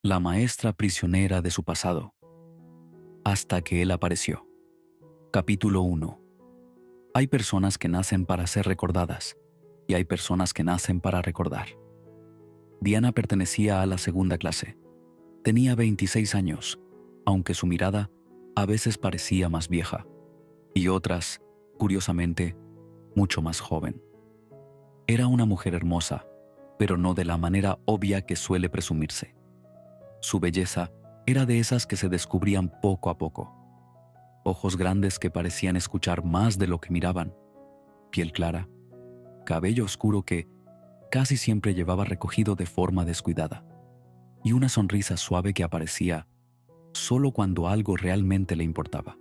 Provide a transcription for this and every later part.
La maestra prisionera de su pasado, hasta que él apareció. Capítulo 1. Hay personas que nacen para ser recordadas y hay personas que nacen para recordar. Diana pertenecía a la segunda clase. Tenía 26 años, aunque su mirada a veces parecía más vieja, y otras, curiosamente, mucho más joven. Era una mujer hermosa, pero no de la manera obvia que suele presumirse. Su belleza era de esas que se descubrían poco a poco. Ojos grandes que parecían escuchar más de lo que miraban, piel clara, cabello oscuro que casi siempre llevaba recogido de forma descuidada, y una sonrisa suave que aparecía solo cuando algo realmente le importaba.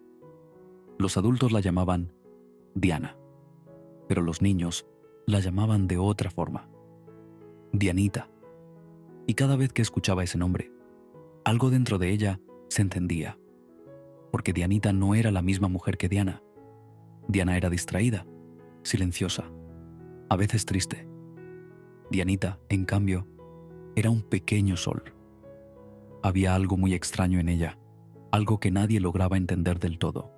Los adultos la llamaban Diana, pero los niños la llamaban de otra forma, Dianita. Y cada vez que escuchaba ese nombre, algo dentro de ella se encendía, porque Dianita no era la misma mujer que Diana. Diana era distraída, silenciosa, a veces triste. Dianita, en cambio, era un pequeño sol. Había algo muy extraño en ella, algo que nadie lograba entender del todo.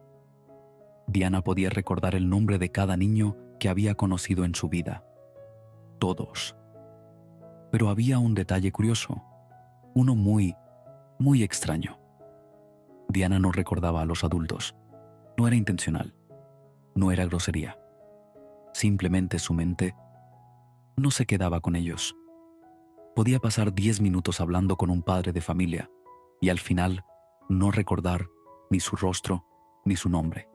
Diana podía recordar el nombre de cada niño que había conocido en su vida. Todos. Pero había un detalle curioso, uno muy extraño. Diana no recordaba a los adultos. No era intencional. No era grosería. Simplemente su mente no se quedaba con ellos. Podía pasar 10 minutos hablando con un padre de familia y al final no recordar ni su rostro ni su nombre.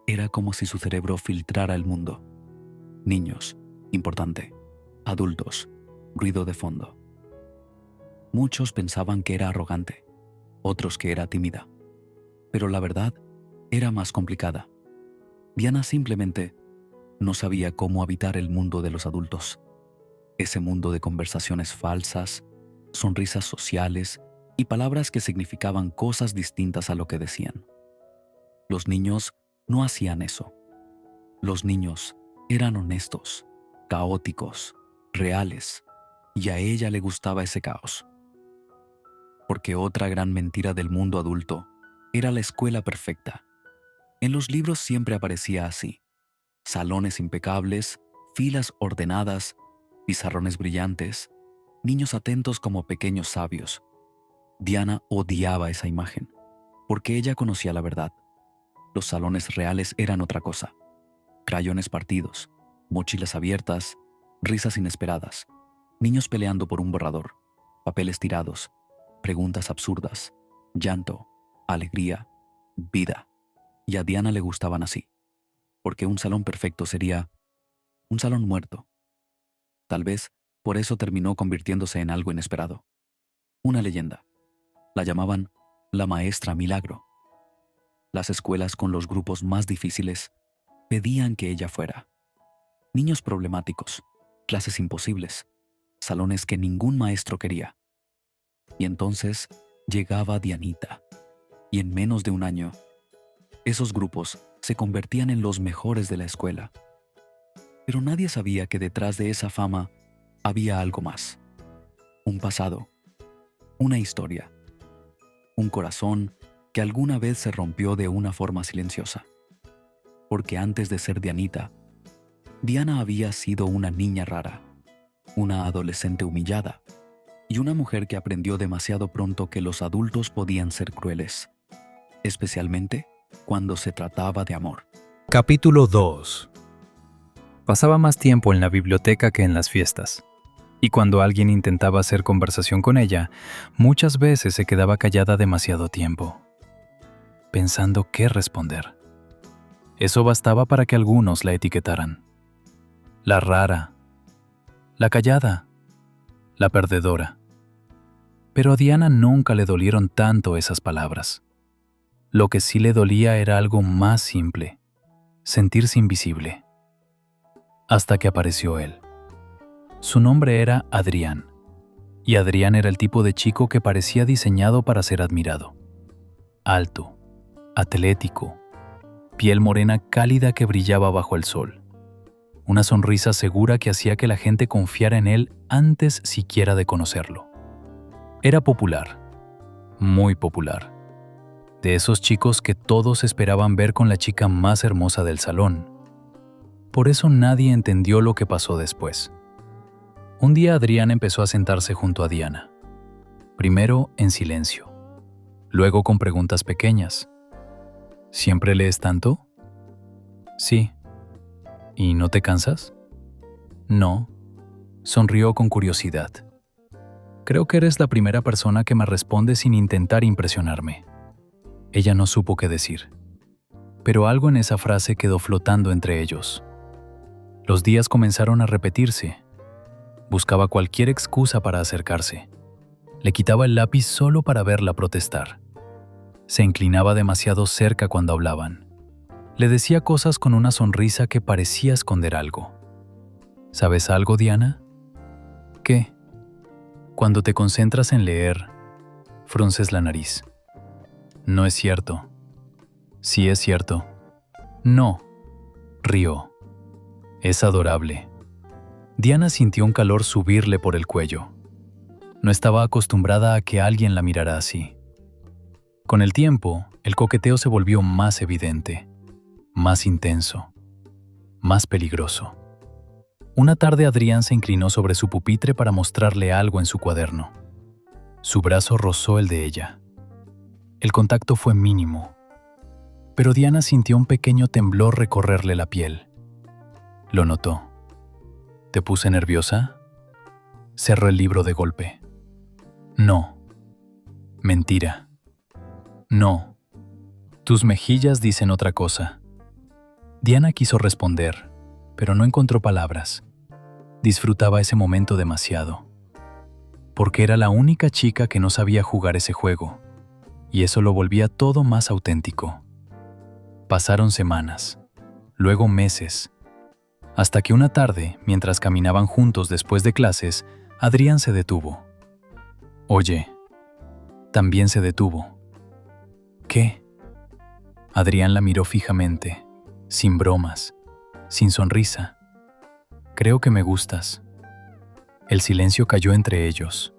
Era como si su cerebro filtrara el mundo. Niños, importante. Adultos, ruido de fondo. Muchos pensaban que era arrogante, otros que era tímida. Pero la verdad era más complicada. Diana simplemente no sabía cómo habitar el mundo de los adultos. Ese mundo de conversaciones falsas, sonrisas sociales y palabras que significaban cosas distintas a lo que decían. Los niños no hacían eso. Los niños eran honestos, caóticos, reales, y a ella le gustaba ese caos. Porque otra gran mentira del mundo adulto era la escuela perfecta. En los libros siempre aparecía así: salones impecables, filas ordenadas, pizarrones brillantes, niños atentos como pequeños sabios. Diana odiaba esa imagen, porque ella conocía la verdad. Los salones reales eran otra cosa: crayones partidos, mochilas abiertas, risas inesperadas, niños peleando por un borrador, papeles tirados, preguntas absurdas, llanto, alegría, vida. Y a Diana le gustaban así, porque un salón perfecto sería un salón muerto. Tal vez por eso terminó convirtiéndose en algo inesperado. Una leyenda. La llamaban la maestra milagro. Las escuelas con los grupos más difíciles pedían que ella fuera. Niños problemáticos, clases imposibles, salones que ningún maestro quería. Y entonces llegaba Dianita, y en menos de un año, esos grupos se convertían en los mejores de la escuela. Pero nadie sabía que detrás de esa fama había algo más. Un pasado, una historia, un corazón que alguna vez se rompió de una forma silenciosa. Porque antes de ser Dianita, Diana había sido una niña rara, una adolescente humillada y una mujer que aprendió demasiado pronto que los adultos podían ser crueles, especialmente cuando se trataba de amor. Capítulo 2. Pasaba más tiempo en la biblioteca que en las fiestas, y cuando alguien intentaba hacer conversación con ella, muchas veces se quedaba callada demasiado tiempo, pensando qué responder. Eso bastaba para que algunos la etiquetaran: la rara, la callada, la perdedora. Pero a Diana nunca le dolieron tanto esas palabras. Lo que sí le dolía era algo más simple: sentirse invisible. Hasta que apareció él. Su nombre era Adrián, y Adrián era el tipo de chico que parecía diseñado para ser admirado. Alto, atlético, piel morena cálida que brillaba bajo el sol. Una sonrisa segura que hacía que la gente confiara en él antes siquiera de conocerlo. Era popular, muy popular. De esos chicos que todos esperaban ver con la chica más hermosa del salón. Por eso nadie entendió lo que pasó después. Un día Adrián empezó a sentarse junto a Diana. Primero en silencio, luego con preguntas pequeñas. ¿Siempre lees tanto? Sí. ¿Y no te cansas? No. Sonrió con curiosidad. Creo que eres la primera persona que me responde sin intentar impresionarme. Ella no supo qué decir, pero algo en esa frase quedó flotando entre ellos. Los días comenzaron a repetirse. Buscaba cualquier excusa para acercarse. Le quitaba el lápiz solo para verla protestar. Se inclinaba demasiado cerca cuando hablaban. Le decía cosas con una sonrisa que parecía esconder algo. ¿Sabes algo, Diana? ¿Qué? Cuando te concentras en leer, frunces la nariz. No es cierto. Sí es cierto. No. Rió. Es adorable. Diana sintió un calor subirle por el cuello. No estaba acostumbrada a que alguien la mirara así. Con el tiempo, el coqueteo se volvió más evidente, más intenso, más peligroso. Una tarde Adrián se inclinó sobre su pupitre para mostrarle algo en su cuaderno. Su brazo rozó el de ella. El contacto fue mínimo, pero Diana sintió un pequeño temblor recorrerle la piel. Lo notó. ¿Te puse nerviosa? Cerró el libro de golpe. No. Mentira. No. Tus mejillas dicen otra cosa. Diana quiso responder, pero no encontró palabras. Disfrutaba ese momento demasiado. Porque era la única chica que no sabía jugar ese juego, y eso lo volvía todo más auténtico. Pasaron semanas, luego meses, hasta que una tarde, mientras caminaban juntos después de clases, Adrián se detuvo. Oye, también se detuvo. ¿Qué? Adrián la miró fijamente, sin bromas, sin sonrisa. Creo que me gustas. El silencio cayó entre ellos.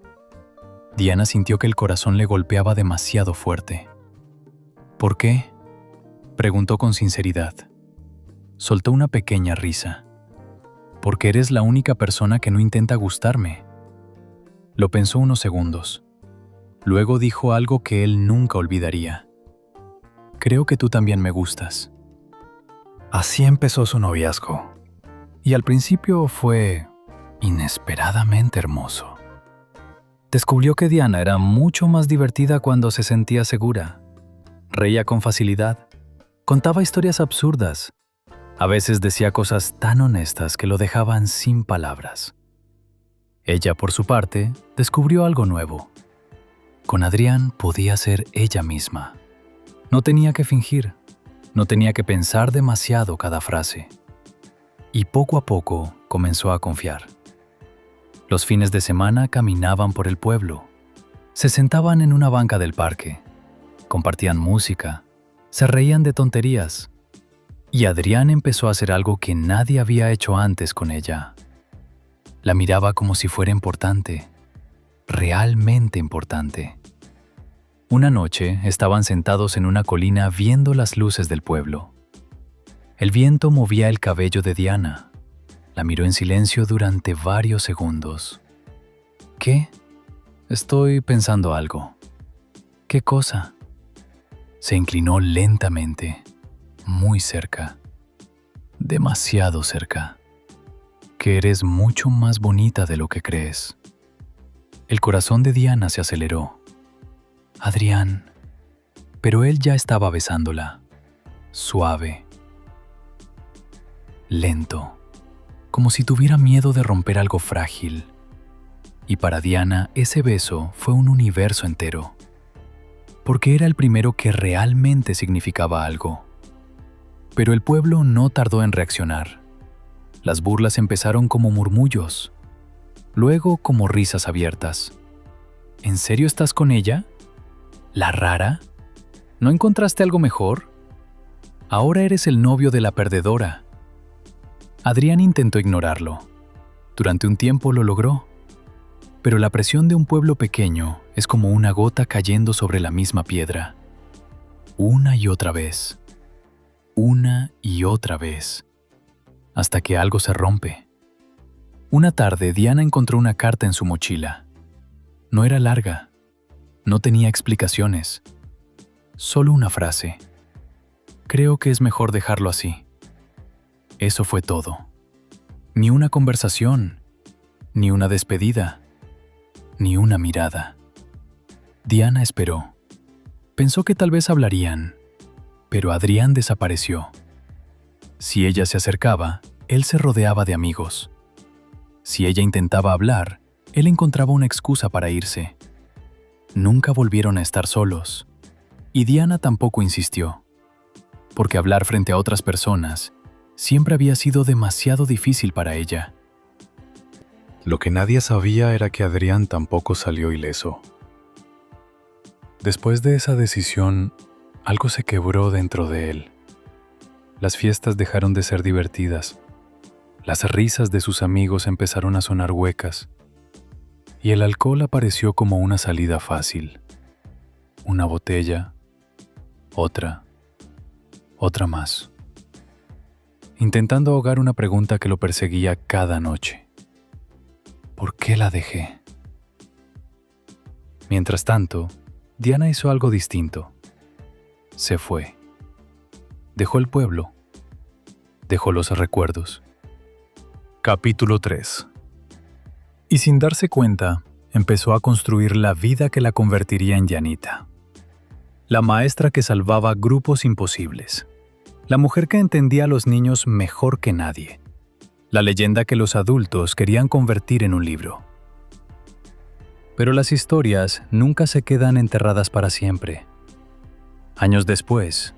Diana sintió que el corazón le golpeaba demasiado fuerte. ¿Por qué? Preguntó con sinceridad. Soltó una pequeña risa. Porque eres la única persona que no intenta gustarme. Lo pensó unos segundos. Luego dijo algo que él nunca olvidaría. Creo que tú también me gustas. Así empezó su noviazgo. Y al principio fue inesperadamente hermoso. Descubrió que Diana era mucho más divertida cuando se sentía segura. Reía con facilidad. Contaba historias absurdas. A veces decía cosas tan honestas que lo dejaban sin palabras. Ella, por su parte, descubrió algo nuevo. Con Adrián podía ser ella misma. No tenía que fingir. No tenía que pensar demasiado cada frase. Y poco a poco comenzó a confiar. Los fines de semana caminaban por el pueblo. Se sentaban en una banca del parque. Compartían música. Se reían de tonterías. Y Adrián empezó a hacer algo que nadie había hecho antes con ella. La miraba como si fuera importante. Realmente importante. Una noche estaban sentados en una colina viendo las luces del pueblo. El viento movía el cabello de Diana. La miró en silencio durante varios segundos. ¿Qué? Estoy pensando algo. ¿Qué cosa? Se inclinó lentamente, muy cerca. Demasiado cerca. Que eres mucho más bonita de lo que crees. El corazón de Diana se aceleró. Adrián. Pero él ya estaba besándola. Suave. Lento, como si tuviera miedo de romper algo frágil. Y para Diana ese beso fue un universo entero, porque era el primero que realmente significaba algo. Pero el pueblo no tardó en reaccionar. Las burlas empezaron como murmullos, luego como risas abiertas. ¿En serio estás con ella? ¿La rara? ¿No encontraste algo mejor? Ahora eres el novio de la perdedora. Adrián intentó ignorarlo. Durante un tiempo lo logró. Pero la presión de un pueblo pequeño Es como una gota cayendo sobre la misma piedra. Una y otra vez. Una y otra vez. Hasta que algo se rompe. Una tarde, Diana encontró una carta en su mochila. No era larga. No tenía explicaciones. Solo una frase. Creo que es mejor dejarlo así. Eso fue todo. Ni una conversación, ni una despedida, ni una mirada. Diana esperó. Pensó que tal vez hablarían, pero Adrián desapareció. Si ella se acercaba, él se rodeaba de amigos. Si ella intentaba hablar, él encontraba una excusa para irse. Nunca volvieron a estar solos. Y Diana tampoco insistió, porque hablar frente a otras personas siempre había sido demasiado difícil para ella. Lo que nadie sabía era que Adrián tampoco salió ileso. Después de esa decisión, algo se quebró dentro de él. Las fiestas dejaron de ser divertidas. Las risas de sus amigos empezaron a sonar huecas. Y el alcohol apareció como una salida fácil. Una botella, otra más. Intentando ahogar una pregunta que lo perseguía cada noche. ¿Por qué la dejé? Mientras tanto, Diana hizo algo distinto. Se fue. Dejó el pueblo. Dejó los recuerdos. Capítulo 3. Y sin darse cuenta, empezó a construir la vida que la convertiría en Janita. La maestra que salvaba grupos imposibles. La mujer que entendía a los niños mejor que nadie. La leyenda que los adultos querían convertir en un libro. Pero las historias nunca se quedan enterradas para siempre. Años después,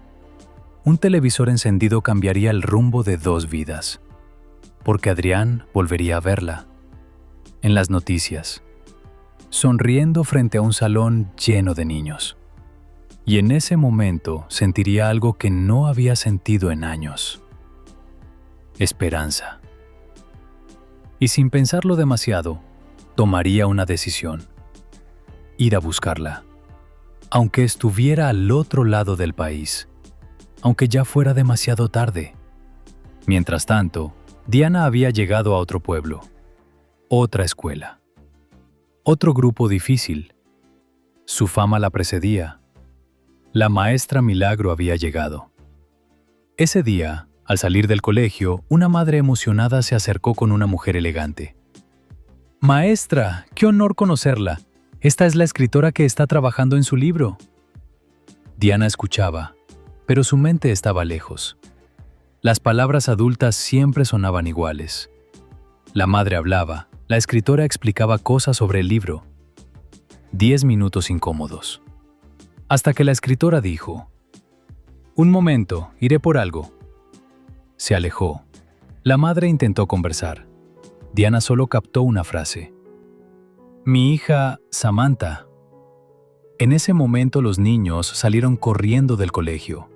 un televisor encendido cambiaría el rumbo de 2 vidas. Porque Adrián volvería a verla. En las noticias. Sonriendo frente a un salón lleno de niños. Y en ese momento sentiría algo que no había sentido en años. Esperanza. Y sin pensarlo demasiado, tomaría una decisión. Ir a buscarla. Aunque estuviera al otro lado del país. Aunque ya fuera demasiado tarde. Mientras tanto, Diana había llegado a otro pueblo. Otra escuela. Otro grupo difícil. Su fama la precedía. La maestra Milagro había llegado. Ese día, al salir del colegio, una madre emocionada se acercó con una mujer elegante. «Maestra, qué honor conocerla. Esta es la escritora que está trabajando en su libro». Diana escuchaba, pero su mente estaba lejos. Las palabras adultas siempre sonaban iguales. La madre hablaba, la escritora explicaba cosas sobre el libro. 10 minutos incómodos. Hasta que la escritora dijo: «Un momento, iré por algo». Se alejó. La madre intentó conversar. Diana solo captó una frase. «Mi hija, Samantha». En ese momento los niños salieron corriendo del colegio.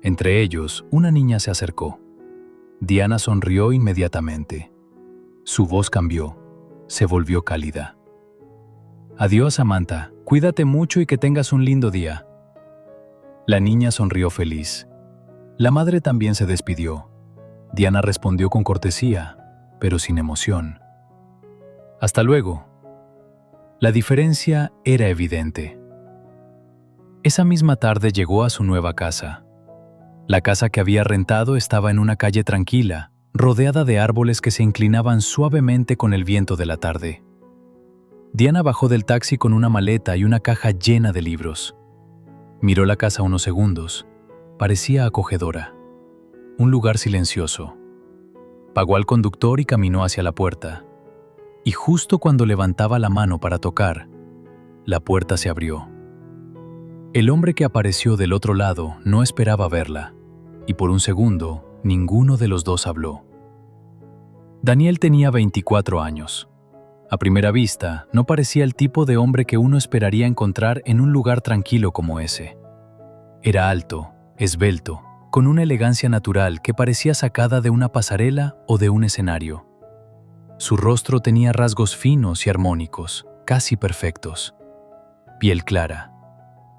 Entre ellos, una niña se acercó. Diana sonrió inmediatamente. Su voz cambió. Se volvió cálida. «Adiós, Samantha. Cuídate mucho y que tengas un lindo día». La niña sonrió feliz. La madre también se despidió. Diana respondió con cortesía, pero sin emoción. «Hasta luego». La diferencia era evidente. Esa misma tarde llegó a su nueva casa. La casa que había rentado estaba en una calle tranquila, rodeada de árboles que se inclinaban suavemente con el viento de la tarde. Diana bajó del taxi con una maleta y una caja llena de libros. Miró la casa unos segundos. Parecía acogedora. Un lugar silencioso. Pagó al conductor y caminó hacia la puerta. Y justo cuando levantaba la mano para tocar, la puerta se abrió. El hombre que apareció del otro lado no esperaba verla, y por un segundo, ninguno de los dos habló. Daniel tenía 24 años. A primera vista, no parecía el tipo de hombre que uno esperaría encontrar en un lugar tranquilo como ese. Era alto, esbelto, con una elegancia natural que parecía sacada de una pasarela o de un escenario. Su rostro tenía rasgos finos y armónicos, casi perfectos. piel clara,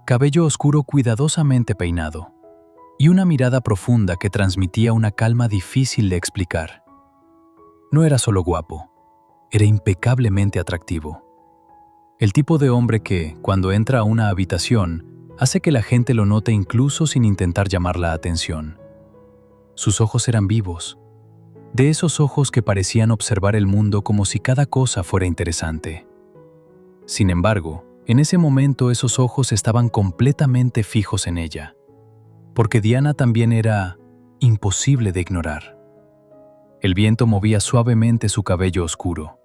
cabello oscuro cuidadosamente peinado, y una mirada profunda que transmitía una calma difícil de explicar. No era solo guapo, era impecablemente atractivo. El tipo de hombre que, cuando entra a una habitación, hace que la gente lo note incluso sin intentar llamar la atención. Sus ojos eran vivos, de esos ojos que parecían observar el mundo como si cada cosa fuera interesante. Sin embargo, en ese momento esos ojos estaban completamente fijos en ella, porque Diana también era imposible de ignorar. El viento movía suavemente su cabello oscuro.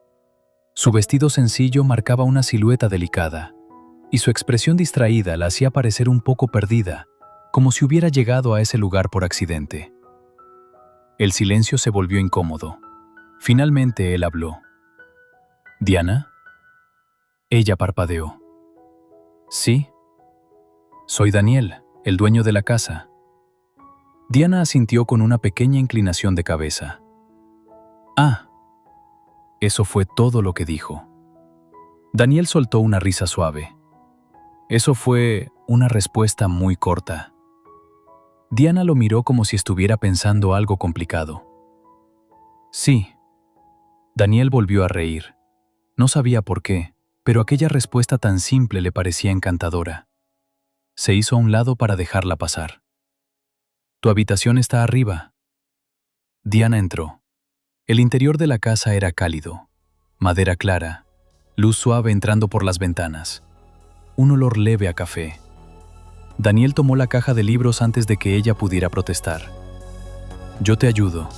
Su vestido sencillo marcaba una silueta delicada, y su expresión distraída la hacía parecer un poco perdida, como si hubiera llegado a ese lugar por accidente. El silencio se volvió incómodo. Finalmente él habló. ¿Diana? Ella parpadeó. Sí. Soy Daniel, el dueño de la casa. Diana asintió con una pequeña inclinación de cabeza. Ah. Eso fue todo lo que dijo. Daniel soltó una risa suave. Eso fue una respuesta muy corta. Diana lo miró como si estuviera pensando algo complicado. Sí. Daniel volvió a reír. No sabía por qué, pero aquella respuesta tan simple le parecía encantadora. Se hizo a un lado para dejarla pasar. Tu habitación está arriba. Diana entró. El interior de la casa era cálido, madera clara, luz suave entrando por las ventanas, un olor leve a café. Daniel tomó la caja de libros antes de que ella pudiera protestar. Yo te ayudo.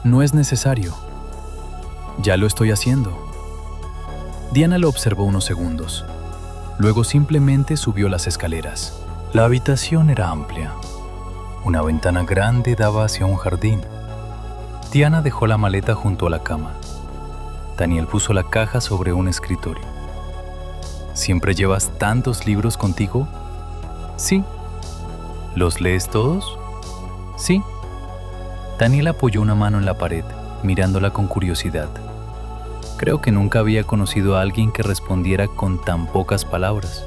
No es necesario. Ya lo estoy haciendo. Diana lo observó unos segundos. Luego simplemente subió las escaleras. La habitación era amplia. Una ventana grande daba hacia un jardín. Diana dejó la maleta junto a la cama. Daniel puso la caja sobre un escritorio. ¿Siempre llevas tantos libros contigo? Sí. ¿Los lees todos? Sí. Daniel apoyó una mano en la pared, mirándola con curiosidad. Creo que nunca había conocido a alguien que respondiera con tan pocas palabras.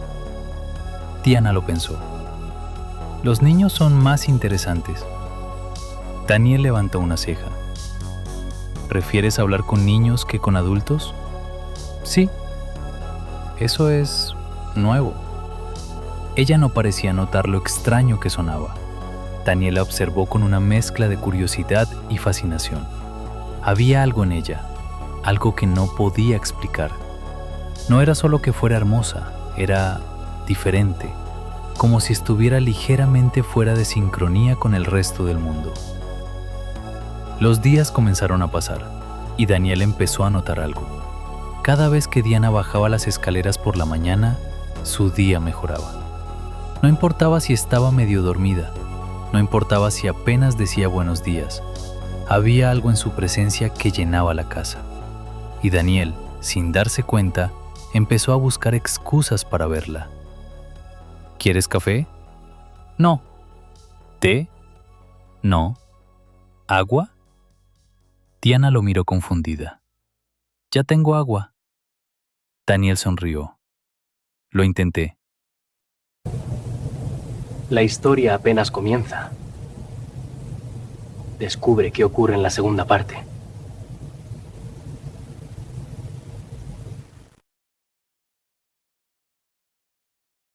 Diana lo pensó. Los niños son más interesantes. Daniel levantó una ceja. ¿Prefieres hablar con niños que con adultos? Sí. Eso es nuevo. Ella no parecía notar lo extraño que sonaba. Daniela observó con una mezcla de curiosidad y fascinación. Había algo en ella, algo que no podía explicar. No era solo que fuera hermosa, era diferente, como si estuviera ligeramente fuera de sincronía con el resto del mundo. Los días comenzaron a pasar, y Daniel empezó a notar algo. Cada vez que Diana bajaba las escaleras por la mañana, su día mejoraba. No importaba si estaba medio dormida, no importaba si apenas decía buenos días. Había algo en su presencia que llenaba la casa. Y Daniel, sin darse cuenta, empezó a buscar excusas para verla. ¿Quieres café? No. ¿Té? No. ¿Agua? Diana lo miró confundida. Ya tengo agua. Daniel sonrió. Lo intenté. La historia apenas comienza. Descubre qué ocurre en la segunda parte.